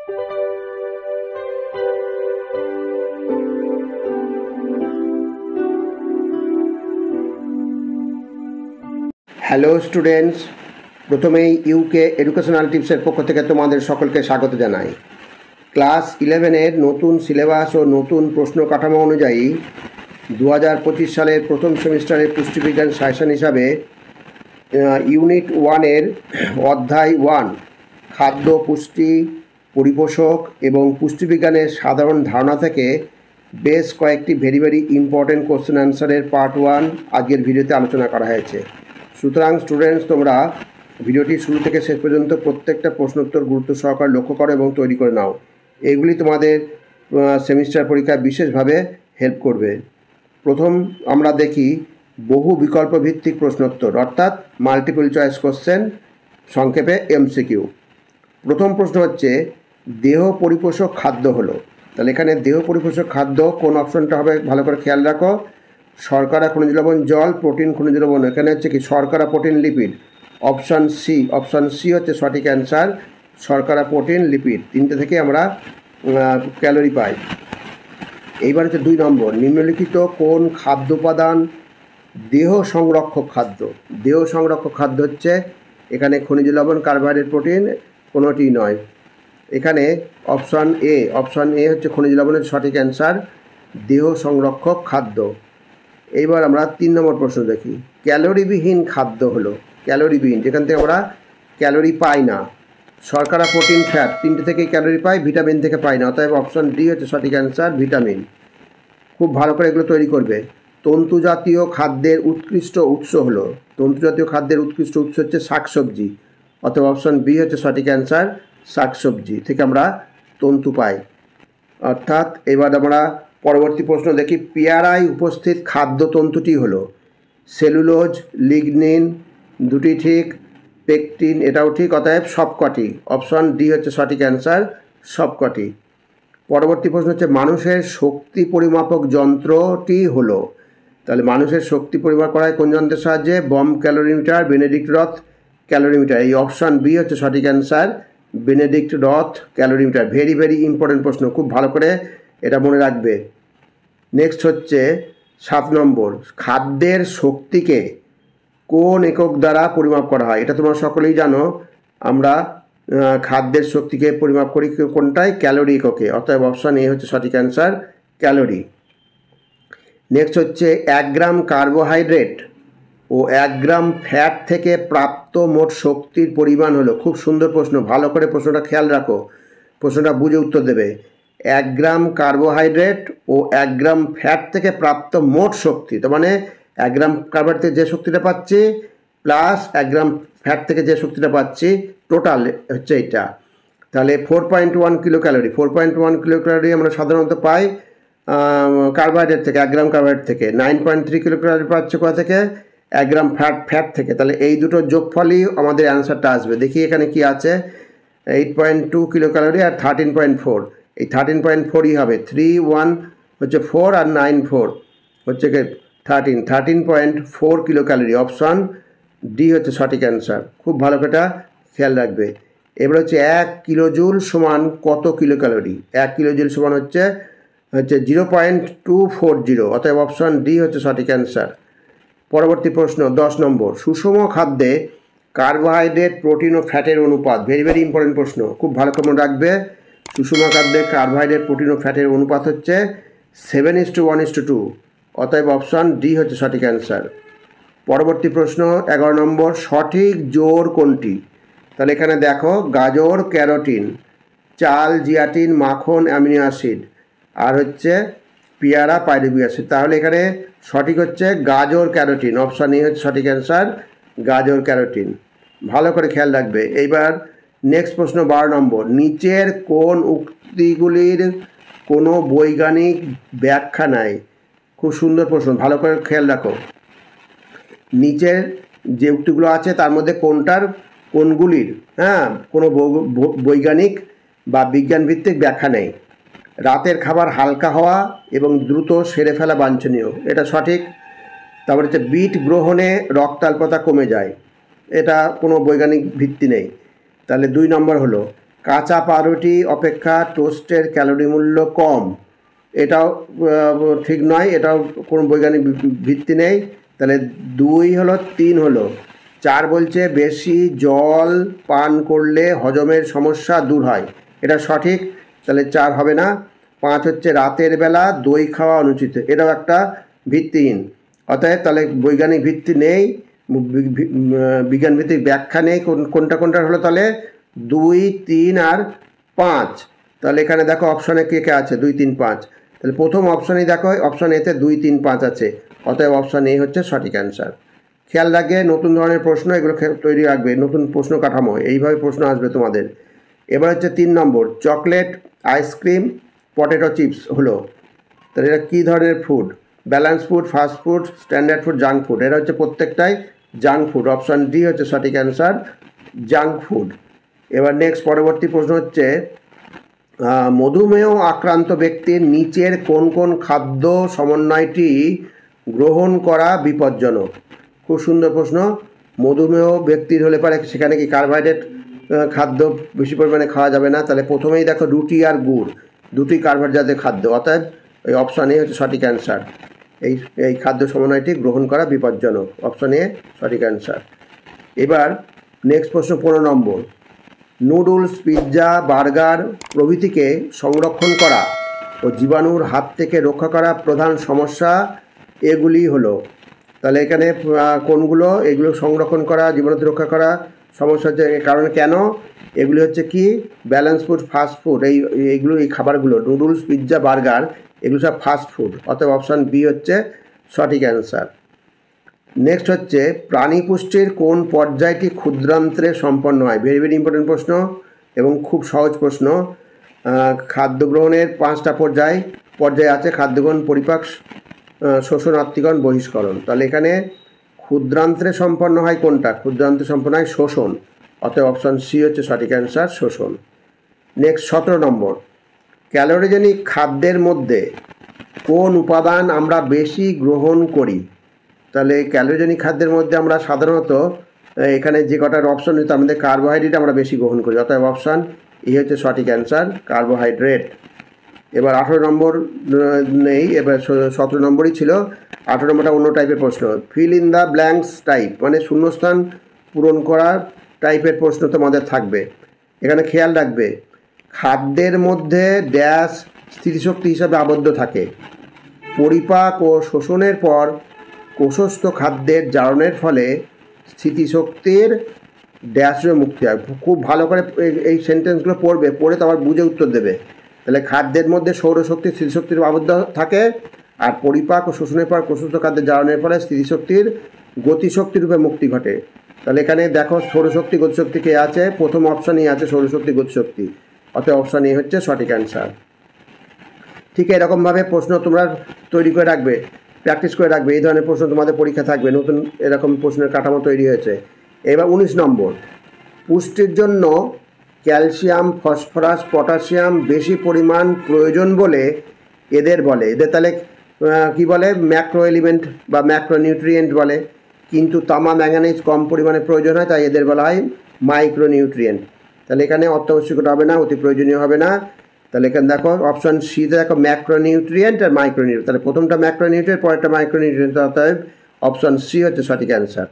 Hello students, প্রথমেই UK educational টিপসের পক্ষ থেকে তোমাদের সকলকে স্বাগত জানাই। ক্লাস 11-এর নতুন সিলেবাস ও নতুন প্রশ্ন কাঠামো অনুযায়ী 2025 সালের প্রথম সেমিস্টারের পুষ্টিবিজ্ঞান সাজেশন হিসাবে ইউনিট 1-এর অধ্যায় 1 খাদ্য, পুষ্টি, পরিপোষক এবং পুষ্টিবিজ্ঞানের সাধারণ ধারণা থেকে বেশ কয়েকটি ভেরি ইম্পর্টেন্ট কোশ্চেন অ্যান্সারের পার্ট 1 আজকের ভিডিওতে আলোচনা করা হয়েছে। সুতরাং স্টুডেন্টস, তোমরা ভিডিওটি শুরু থেকে শেষ পর্যন্ত প্রত্যেকটা প্রশ্নোত্তর গুরুত্ব সহকারে লক্ষ্য করো এবং তৈরি করে নাও। এগুলি তোমাদের সেমিস্টার পরীক্ষায় বিশেষভাবে হেল্প করবে। প্রথম আমরা দেখি বহু বিকল্প ভিত্তিক প্রশ্নোত্তর, অর্থাৎ মাল্টিপল চয়েস কোশ্চেন, সংক্ষেপে এমসিকিউ। প্রথম প্রশ্ন হচ্ছে দেহ পরিপোষক খাদ্য হলো। তাহলে এখানে দেহ পরিপোষক খাদ্য কোন অপশনটা হবে ভালো করে খেয়াল রাখো। শর্করা, খনিজ লবণ, জল, প্রোটিন, খনিজ লবণ। এখানে হচ্ছে কি শর্করা, প্রোটিন, লিপিড। অপশান সি হচ্ছে সঠিক অ্যান্সার। শর্করা, প্রোটিন, লিপিড, তিনটে থেকে আমরা ক্যালোরি পাই। এইবার হচ্ছে 2 নম্বর, নিম্নলিখিত কোন খাদ্য উপাদান দেহ সংরক্ষক খাদ্য? দেহ সংরক্ষক খাদ্য হচ্ছে এখানে খনিজ লবণ, কার্বোহাইড্রেট, প্রোটিন কোনোটি নয়। এখানে অপশান এ হচ্ছে খনিজ লবণের সঠিক অ্যান্সার, দেহ সংরক্ষক খাদ্য। এইবার আমরা 3 নম্বর প্রশ্ন দেখি। ক্যালোরিবিহীন খাদ্য হলো। ক্যালোরিবিহীন, যেখান থেকে আমরা ক্যালোরি পাই না। শর্করা, প্রোটিন, ফ্যাট তিনটে থেকেই ক্যালোরি পাই, ভিটামিন থেকে পাই না। অতএব অপশন ডি হচ্ছে সঠিক অ্যান্সার, ভিটামিন। খুব ভালো করে এগুলো তৈরি করবে। তন্তু জাতীয় খাদ্যের উৎকৃষ্ট উৎস হলো। তন্তু জাতীয় খাদ্যের উৎকৃষ্ট উৎস হচ্ছে শাকসবজি। অতএব অপশন বি হচ্ছে সঠিক অ্যান্সার, শাকসবজি থেকে আমরা তন্তু পাই। অর্থাৎ এবার আমরা পরবর্তী প্রশ্ন দেখি। পেয়ারায় উপস্থিত খাদ্যতন্তুটি হলো সেলুলোজ, লিগনিন, দুটি ঠিক, পেকটিন এটাও ঠিক। অতএব সবকটি, অপশন ডি হচ্ছে সঠিক অ্যান্সার, সবকটি। পরবর্তী প্রশ্ন হচ্ছে মানুষের শক্তি পরিমাপক যন্ত্রটি হলো। তাহলে মানুষের শক্তি পরিমাপ করা হয় কোন যন্ত্রের সাহায্যে? বম ক্যালোরিমিটার, বেনেডিক্ট রথ ক্যালোরিমিটার। এই অপশন বি হচ্ছে সঠিক অ্যান্সার, বেনেডিক্ট রথ ক্যালোরিমিটার। ভেরি ইম্পর্টেন্ট প্রশ্ন, খুব ভালো করে এটা মনে রাখবে। নেক্সট হচ্ছে 7 নম্বর, খাদ্যের শক্তিকে কোন একক দ্বারা পরিমাপ করা হয়? এটা তোমরা সকলেই জানো, আমরা খাদ্যের শক্তিকে পরিমাপ করি কোনটায়? ক্যালোরি এককে। অতএব অপশান এ হচ্ছে সঠিক অ্যান্সার, ক্যালোরি। নেক্সট হচ্ছে 1 গ্রাম কার্বোহাইড্রেট ও 1 গ্রাম ফ্যাট থেকে প্রাপ্ত মোট শক্তির পরিমাণ হলো। খুব সুন্দর প্রশ্ন, ভালো করে প্রশ্নটা খেয়াল রাখো, প্রশ্নটা বুঝে উত্তর দেবে। 1 গ্রাম কার্বোহাইড্রেট ও 1 গ্রাম ফ্যাট থেকে প্রাপ্ত মোট শক্তি, তার মানে 1 গ্রাম কার্বোহাইড্রেট থেকে যে শক্তিটা পাচ্ছি প্লাস 1 গ্রাম ফ্যাট থেকে যে শক্তিটা পাচ্ছি, টোটাল হচ্ছে এটা। তাহলে 4.1 কিলো ক্যালোরি। 4.1 কিলো ক্যালোরি আমরা সাধারণত পাই কার্বোহাইড্রেট থেকে, 1 গ্রাম কার্বোহাইড্রেট থেকে। 9.3 কিলো ক্যালোরি পাচ্ছে কোথা থেকে? 1 গ্রাম ফ্যাট থেকে। তাহলে এই দুটোর যোগফলই আমাদের অ্যান্সারটা আসবে। দেখি এখানে কি আছে। 8.2 কিলো ক্যালোরি আর 13.4, এই 13.4ই হবে। 3 হচ্ছে 4 আর 9 4 হচ্ছে 13.4 কিলো ক্যালোরি। অপশান ডি হচ্ছে সঠিক অ্যান্সার। খুব ভালো করে এটা খেয়াল রাখবে। এবার হচ্ছে 1 কিলোজুল সমান কত কিলো ক্যালোরি? 1 কিলোজুল সমান হচ্ছে 0.240। অতএব অপশান ডি হচ্ছে সঠিক অ্যান্সার। পরবর্তী প্রশ্ন 10 নম্বর, সুষম খাদ্যে কার্বোহাইড্রেট, প্রোটিন ও ফ্যাটের অনুপাত। ভেরি ইম্পর্টেন্ট প্রশ্ন, খুব ভালো করে মনে রাখবে। সুষম খাদ্যে কার্বোহাইড্রেট, প্রোটিন ও ফ্যাটের অনুপাত হচ্ছে 7:1:2। অতএব অপশান ডি হচ্ছে সঠিক অ্যান্সার। পরবর্তী প্রশ্ন 11 নম্বর, সঠিক জোর কোনটি? তাহলে এখানে দেখো, গাজর ক্যারোটিন, চাল জিয়াটিন, মাখন অ্যামিনো অ্যাসিড, আর হচ্ছে পেয়ারা পাইরুভিক অ্যাসিড। তাহলে এখানে সঠিক হচ্ছে গাজর ক্যারোটিন। অপশান এ হচ্ছে সঠিক অ্যান্সার, গাজর ক্যারোটিন। ভালো করে খেয়াল রাখবে। এইবার নেক্সট প্রশ্ন 12 নম্বর, নিচের কোন উক্তিগুলির কোনো বৈজ্ঞানিক ব্যাখ্যা নাই? খুব সুন্দর প্রশ্ন, ভালো করে খেয়াল রাখো। নিচের যে উক্তিগুলো আছে তার মধ্যে কোনগুলির কোনো বৈজ্ঞানিক বা বিজ্ঞানভিত্তিক ব্যাখ্যা নেই। রাতের খাবার হালকা হওয়া এবং দ্রুত সেরে ফেলা বাঞ্ছনীয়, এটা সঠিক। তারপরে হচ্ছে বিট গ্রহণে রক্তাল্পতা কমে যায়, এটা কোনো বৈজ্ঞানিক ভিত্তি নেই। তাহলে 2 নম্বর হলো কাঁচা পাউরুটি অপেক্ষা টোস্টের ক্যালোরি মূল্য কম, এটাও ঠিক নয়, এটাও কোনো বৈজ্ঞানিক ভিত্তি নেই। তাহলে 2 হলো, 3 হলো। 4 বলছে বেশি জল পান করলে হজমের সমস্যা দূর হয়, এটা সঠিক, তাহলে 4 হবে না। 5 হচ্ছে রাতের বেলা দই খাওয়া অনুচিত, এটাও একটা ভিত্তিহীন, অতএব তাহলে বৈজ্ঞানিক ভিত্তি নেই, বিজ্ঞান ভিত্তিক ব্যাখ্যা নেই। কোনটা কোনটা হলো তাহলে 2, 3 আর 5। তাহলে এখানে দেখো অপশনে কে কে আছে, 2, 3, 5। তাহলে প্রথম অপশনেই দেখো, অপশন এতে 2, 3, 5 আছে, অতএব অপশন এ হচ্ছে সঠিক অ্যান্সার। খেয়াল রাখবে নতুন ধরনের প্রশ্ন এগুলো তৈরি রাখবে, নতুন প্রশ্ন কাঠামো, এইভাবে প্রশ্ন আসবে তোমাদের। এবার হচ্ছে 3 নম্বর, চকলেট, আইসক্রিম, পটেটো চিপস হলো, তাহলে এটা কী ধরনের food? Balance food, fast food, standard food, junk food, এটা হচ্ছে প্রত্যেকটাই জাঙ্ক ফুড, অপশান ডি হচ্ছে সঠিক অ্যান্সার, জাঙ্ক ফুড। এবার নেক্সট পরবর্তী প্রশ্ন হচ্ছে মধুমেহ আক্রান্ত ব্যক্তির নিচের কোন কোন খাদ্য সমন্বয়টি গ্রহণ করা বিপজ্জনক? খুব সুন্দর প্রশ্ন। মধুমেহ ব্যক্তির হলে পারে সেখানে কি কার্বোহাইড্রেট খাদ্য বেশি পরিমাণে খাওয়া যাবে না, তাহলে প্রথমেই দেখো রুটি আর গুড়, দুটি কার্বোহাইড্রেট জাতীয় খাদ্য, অর্থাৎ এই অপশান এ হচ্ছে সঠিক অ্যান্সার। এই খাদ্য সমন্বয়টি গ্রহণ করা বিপজ্জনক, অপশান এ সঠিক অ্যান্সার। এবার নেক্সট প্রশ্ন 15 নম্বর, নুডলস, পিৎজা, বার্গার প্রভৃতিকে সংরক্ষণ করা ও জীবাণুর হাত থেকে রক্ষা করা প্রধান সমস্যা এগুলি হলো, তাহলে এখানে কোনগুলো? এগুলো সংরক্ষণ করা, জীবাণু রক্ষা করা সমস্যা হচ্ছে, কারণ কেন? এগুলি হচ্ছে কি ব্যালেন্স ফুড, ফাস্ট ফুড, এইগুলো এই খাবারগুলো নুডলস, পিৎজা, বার্গার এগুলো সব ফাস্ট ফুড, অতএব অপশান বি হচ্ছে সঠিক অ্যান্সার। নেক্সট হচ্ছে প্রাণী পুষ্টির কোন পর্যায়টি ক্ষুদ্রান্ত্রে সম্পন্ন হয়? ভেরি ভেরি ইম্পর্টেন্ট প্রশ্ন এবং খুব সহজ প্রশ্ন। খাদ্য গ্রহণের 5টা পর্যায় আছে, খাদ্য গ্রহণ, পরিপাক, শোষণ, আত্তীকরণ, বহিষ্করণ। তাহলে এখানে ক্ষুদ্রান্ত্রে সম্পন্ন হয় কোনটা? ক্ষুদ্রান্ত্রে সম্পন্ন হয় শোষণ, অতএব অপশান সি হচ্ছে সঠিক অ্যান্সার, শোষণ। নেক্সট 17 নম্বর, ক্যালোরিজেনিক খাদ্যের মধ্যে কোন উপাদান আমরা বেশি গ্রহণ করি? তাহলে ক্যালোরিজেনিক খাদ্যের মধ্যে আমরা সাধারণত এখানে যে কটার অপশন তার মধ্যে কার্বোহাইড্রেট আমরা বেশি গ্রহণ করি, অতএব অপশান এই হচ্ছে সঠিক অ্যান্সার, কার্বোহাইড্রেট। এবার 18 নম্বর নেই, এবার 17 নম্বরই ছিল। 18 নম্বরটা অন্য টাইপের প্রশ্ন, fill in the blanks type, মানে শূন্যস্থান পূরণ করার টাইপের প্রশ্ন তোমাদের থাকবে। এখানে খেয়াল রাখবে খাদ্যের মধ্যে ড্যাশ স্থিতিশক্তি হিসাবে আবদ্ধ থাকে, পরিপাক ও শোষণের পর কোষস্থ খাদ্যের জারণের ফলে স্থিতিশক্তির ড্যাশে মুক্তি হয়। খুব ভালো করে এই সেন্টেন্সগুলো পড়বে, পড়ে তো আবার বুঝে উত্তর দেবে। তাহলে খাদ্যের মধ্যে সৌরশক্তি স্থিতিশক্তির আবদ্ধ থাকে, আর পরিপাক ও শোষণের পর কোষস্থ খাদ্যের জারণের ফলে স্থিতিশক্তির গতিশক্তি রূপে মুক্তি ঘটে। তাহলে এখানে দেখো সৌরশক্তি গতিশক্তি কে আছে? প্রথম অপশানই আছে সৌরশক্তি গতিশক্তি, অতএব অপশান এ হচ্ছে সঠিক অ্যান্সার। ঠিক এরকমভাবে প্রশ্ন তোমরা তৈরি করে রাখবে, প্র্যাকটিস করে রাখবে, এই ধরনের প্রশ্ন তোমাদের পরীক্ষা থাকবে, নতুন এরকম প্রশ্নের কাঠামো তৈরি হয়েছে। এবার 19 নম্বর, পুষ্টির জন্য ক্যালসিয়াম, ফসফরাস, পটাশিয়াম বেশি পরিমাণ প্রয়োজন বলে এদের বলে, এদের তাহলে কী বলে? ম্যাক্রো এলিমেন্ট বা ম্যাক্রো নিউট্রিয়েন্ট বলে, কিন্তু তামা, ম্যাঙ্গানিজ কম পরিমাণে প্রয়োজন হয়, তাই এদের বলা হয় মাইক্রো নিউট্রিয়েন্ট। তাহলে এখানে অত্যাবশ্যকতা হবে না, অতি প্রয়োজনীয় হবে না। তাহলে এখানে দেখো অপশান সিতে দেখো ম্যাক্রো নিউট্রিয়েন্ট আর মাইক্রো নিউট্রিয়েন্ট, তাহলে প্রথমটা ম্যাক্রো নিউট্রিয়েন্ট, পরেরটা মাইক্রো নিউট্রিয়েন্ট, অতএব অপশান সি হচ্ছে সঠিক অ্যান্সার।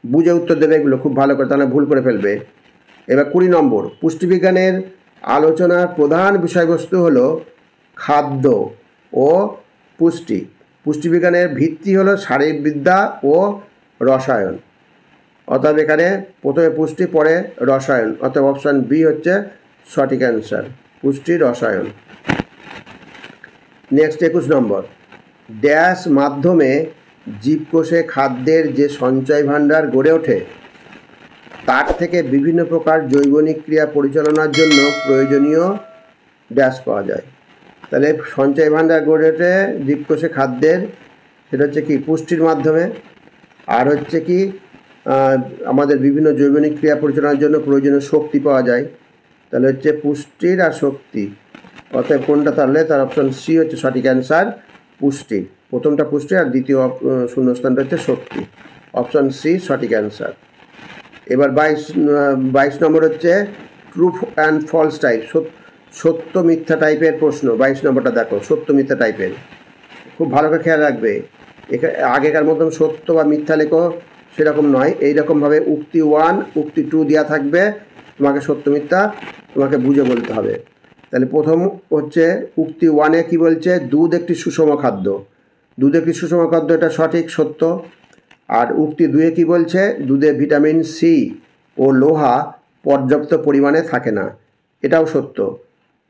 বুঝে উত্তর দেবে এগুলো খুব ভালো করে, তাহলে ভুল করে ফেলবে। এবার 20 নম্বর, পুষ্টিবিজ্ঞানের আলোচনার প্রধান বিষয়বস্তু হলো খাদ্য ও পুষ্টি। পুষ্টিবিজ্ঞানের ভিত্তি হলো শারীরবিদ্যা ও রসায়ন, অতএব এখানে প্রথমে পুষ্টি, পরে রসায়ন, অতএব অপশান বি হচ্ছে সঠিক অ্যান্সার, পুষ্টি, রসায়ন। নেক্সট 21 নম্বর, ড্যাশ মাধ্যমে জীবকোষে খাদ্যের যে সঞ্চয় ভাণ্ডার গড়ে ওঠে তার থেকে বিভিন্ন প্রকার জৈবনিক ক্রিয়া পরিচালনার জন্য প্রয়োজনীয় ড্যাশ পাওয়া যায়। তাহলে সঞ্চয় ভাণ্ডার গড়ে ওঠে জীবকোষে খাদ্যের, সেটা হচ্ছে কি পুষ্টির মাধ্যমে, আর হচ্ছে কি আমাদের বিভিন্ন জৈবনিক ক্রিয়া পরিচালনার জন্য প্রয়োজনীয় শক্তি পাওয়া যায়। তাহলে হচ্ছে পুষ্টির আর শক্তি, অতএব কোনটা? তাহলে তার অপশান সি হচ্ছে সঠিক অ্যান্সার, পুষ্টি। প্রথমটা পুষ্টি আর দ্বিতীয় শূন্যস্থানটা হচ্ছে শক্তি, অপশান সি সঠিক অ্যান্সার। এবার 22 নম্বর হচ্ছে ট্রু অ্যান্ড ফলস টাইপ, সত্য মিথ্যা টাইপের প্রশ্ন। 22 নম্বরটা দেখো, সত্য মিথ্যা টাইপের। খুব ভালো করে খেয়াল রাখবে, আগেকার মতন সত্য বা মিথ্যা লেখো সেরকম নয়, এইরকমভাবে উক্তি 1 উক্তি 2 দেওয়া থাকবে, তোমাকে সত্য মিথ্যা তোমাকে বুঝে বলতে হবে। তাহলে প্রথম হচ্ছে উক্তি 1-এ কী বলছে, দুধ একটি সুষম খাদ্য। দুধ একটি সুষম খাদ্য, এটা সঠিক, সত্য। আর উক্তি 2-এ কী বলছে, দুধে ভিটামিন সি ও লোহা পর্যাপ্ত পরিমাণে থাকে না, এটাও সত্য।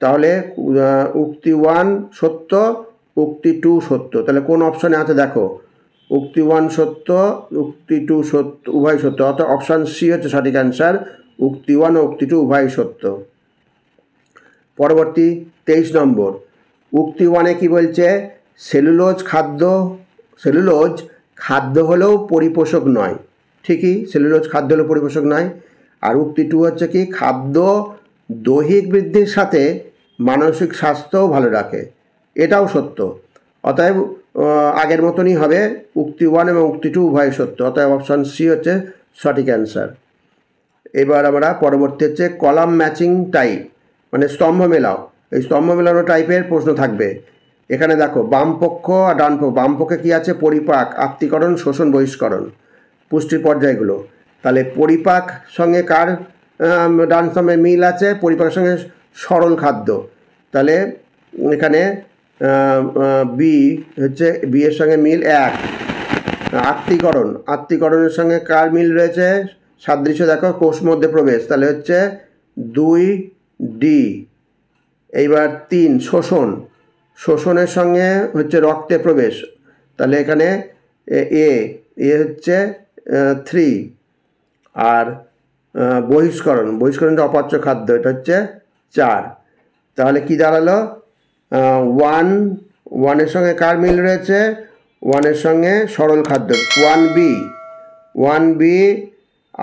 তাহলে উক্তি 1 সত্য, উক্তি 2 সত্য। তাহলে কোন অপশানে আছে দেখো, উক্তি 1 সত্য, উক্তি 2 সত্য, উভয় সত্য, অর্থাৎ অপশান সি হচ্ছে সঠিক অ্যান্সার। উক্তি 1 ও উক্তি 2 উভয় সত্য। পরবর্তী 23 নম্বর, উক্তি 1-এ কী বলছে, সেলুলোজ খাদ্য হলেও পরিপোষক নয়। ঠিকই, সেলুলোজ খাদ্য হলেও পরিপোষক নয়। আর উক্তি 2 হচ্ছে কি, খাদ্য দৈহিক বৃদ্ধির সাথে মানসিক স্বাস্থ্যও ভালো রাখে, এটাও সত্য। অতএব আগের মতনই হবে, উক্তি 1 এবং উক্তি 2 উভয় সত্য, অতএব অপশান সি হচ্ছে সঠিক অ্যান্সার। এবার আমরা পরবর্তী হচ্ছে কলাম ম্যাচিং টাইপ, মানে স্তম্ভ মেলাও। এই স্তম্ভ মেলানো টাইপের প্রশ্ন থাকবে। এখানে দেখো বামপক্ষ আর ডানপক্ষ, বামপক্ষে কী আছে, পরিপাক, আত্তীকরণ, শোষণ, বহিষ্করণ, পুষ্টির পর্যায়গুলো। তাহলে পরিপাক সঙ্গে কার ডান স্তম্ভে মিল আছে, পরিপাকের সঙ্গে সরল খাদ্য। তাহলে এখানে বি হচ্ছে, বি এর সঙ্গে মিল 1। আত্তীকরণের সঙ্গে কার মিল রয়েছে, সাদৃশ্য দেখো, কোষ মধ্যে প্রবেশ, তাহলে হচ্ছে 2D। এইবার 3 শোষণের সঙ্গে হচ্ছে রক্তে প্রবেশ, তাহলে এখানে এ হচ্ছে 3। আর বহিষ্করণটা অপাচ্য খাদ্য, এটা হচ্ছে 4। তাহলে কি দাঁড়ালো, 1 এর সঙ্গে কার মিল রয়েছে, 1 এর সঙ্গে সরল খাদ্য, 1B।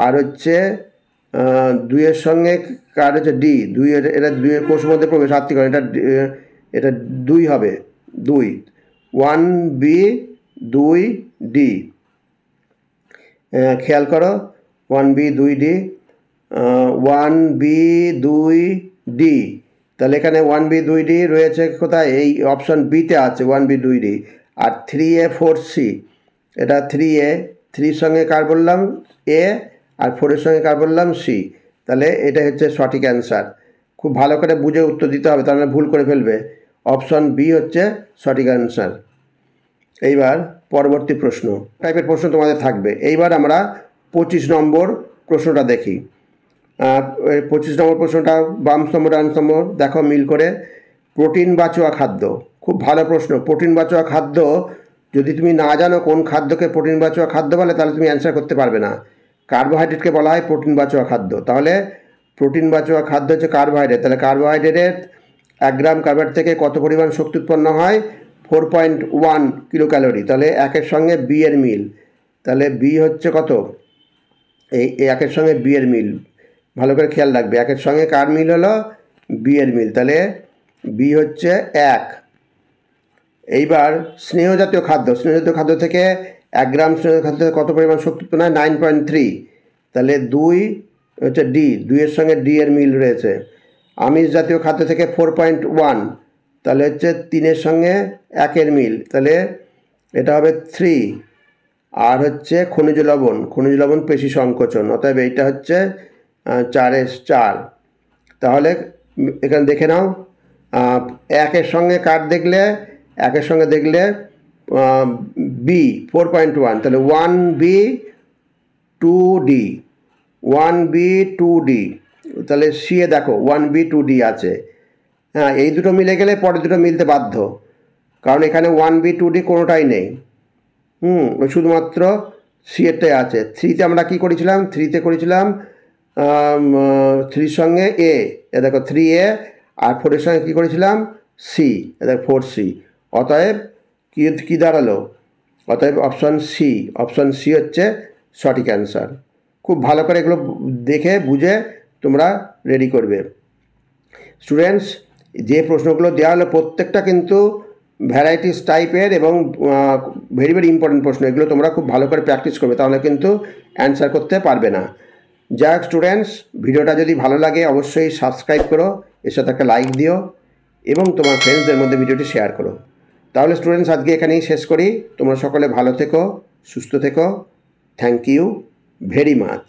আর হচ্ছে 2 এর সঙ্গে কার হচ্ছে ডি, 2 এর, এটা 2 এর কোষ মধ্যে প্রবেশ, আত্তীকরণ, এটা 2 হবে, 2, 1B 2D। খেয়াল করো, 1B 2D, 1B 2D। তাহলে এখানে 1B 2D রয়েছে কোথায়, এই অপশান বিতে আছে 1B 2D। আর 3A 4C, এটা 3A, 3 সঙ্গে কার বললাম এ, আর 4-এর সঙ্গে কার বললাম সি। তাহলে এটা হচ্ছে সঠিক অ্যান্সার। খুব ভালো করে বুঝে উত্তর দিতে হবে, তাহলে ভুল করে ফেলবে। অপশান বি হচ্ছে সঠিক অ্যান্সার। এইবার পরবর্তী প্রশ্ন টাইপের প্রশ্ন তোমাদের থাকবে। এইবার আমরা 25 নম্বর প্রশ্নটা দেখি। 25 নম্বর প্রশ্নটা বাম স্তম্ভ ডান স্তম্ভ দেখো মিল করে। প্রোটিন বাঁচোয়া খাদ্য, খুব ভালো প্রশ্ন। প্রোটিন বাঁচোয়া খাদ্য, যদি তুমি না জানো কোন খাদ্যকে প্রোটিন বাঁচোয়া খাদ্য বলে, তাহলে তুমি অ্যান্সার করতে পারবে না। কার্বোহাইড্রেটকে বলা হয় প্রোটিন বাঁচোয়া খাদ্য। তাহলে প্রোটিন বাঁচোয়া খাদ্য হচ্ছে কার্বোহাইড্রেট। তাহলে কার্বোহাইড্রেটের 1 গ্রাম কার্বোহাইড্রেট থেকে কত পরিমাণ শক্তি উৎপন্ন হয়, 4.1 কিলো ক্যালোরি। তাহলে 1-এর সঙ্গে বি এর মিল, তাহলে বি হচ্ছে কত, এই 1-এর সঙ্গে বি এর মিল, ভালো করে খেয়াল রাখবে। 1-এর সঙ্গে কার মিল হলো, বি এর মিল, তাহলে বি হচ্ছে 1। এইবার স্নেহ জাতীয় খাদ্য থেকে 1 গ্রাম স্নেহ খাদ্য থেকে কত পরিমাণ শক্তি উৎপন্ন হয়, 9.3। তাহলে 2 হচ্ছে ডি, 2-এর সঙ্গে ডি এর মিল রয়েছে। আমিষ জাতীয় খাদ্য থেকে 4.1, তাহলে হচ্ছে 3-এর সঙ্গে 1-এর মিল, তাহলে এটা হবে 3। আর হচ্ছে খনিজ লবণ পেশি সংকোচন, অতএব এইটা হচ্ছে 4 তাহলে এখানে দেখে নাও, 1-এর সঙ্গে কার দেখলে, 1-এর সঙ্গে দেখলে বি 4.1, তাহলে 1B 2D, 1B 2D। তাহলে সি এ দেখো 1B 2D আছে। হ্যাঁ, এই দুটো মিলে গেলে পরে দুটো মিলতে বাধ্য, কারণ এখানে 1B 2D কোনোটাই নেই। শুধুমাত্র সি এরটাই আছে। 3-তে আমরা কী করেছিলাম, 3-তে করেছিলাম 3-র সঙ্গে এ দেখো 3A, আর 4-এর সঙ্গে কী করেছিলাম সি, দেখো 4C। অতএব কী দাঁড়ালো, অতএব অপশান সি হচ্ছে সঠিক অ্যান্সার। খুব ভালো করে এগুলো দেখে বুঝে তোমরা রেডি করবে। স্টুডেন্টস, যে প্রশ্নগুলো দেওয়া হলো প্রত্যেকটা কিন্তু ভ্যারাইটিস টাইপের এবং ভেরি ভেরি ইম্পর্টেন্ট প্রশ্ন। এগুলো তোমরা খুব ভালো করে প্র্যাকটিস করবে, তাহলে কিন্তু অ্যান্সার করতে পারবে না। যাক স্টুডেন্টস, ভিডিওটা যদি ভালো লাগে অবশ্যই সাবস্ক্রাইব করো, এর সাথে একটা লাইক দিও এবং তোমার ফ্রেন্ডসদের মধ্যে ভিডিওটি শেয়ার করো। তাহলে স্টুডেন্টস আজকে এখানেই শেষ করি। তোমরা সকলে ভালো থেকো, সুস্থ থেকো। Thank you very much.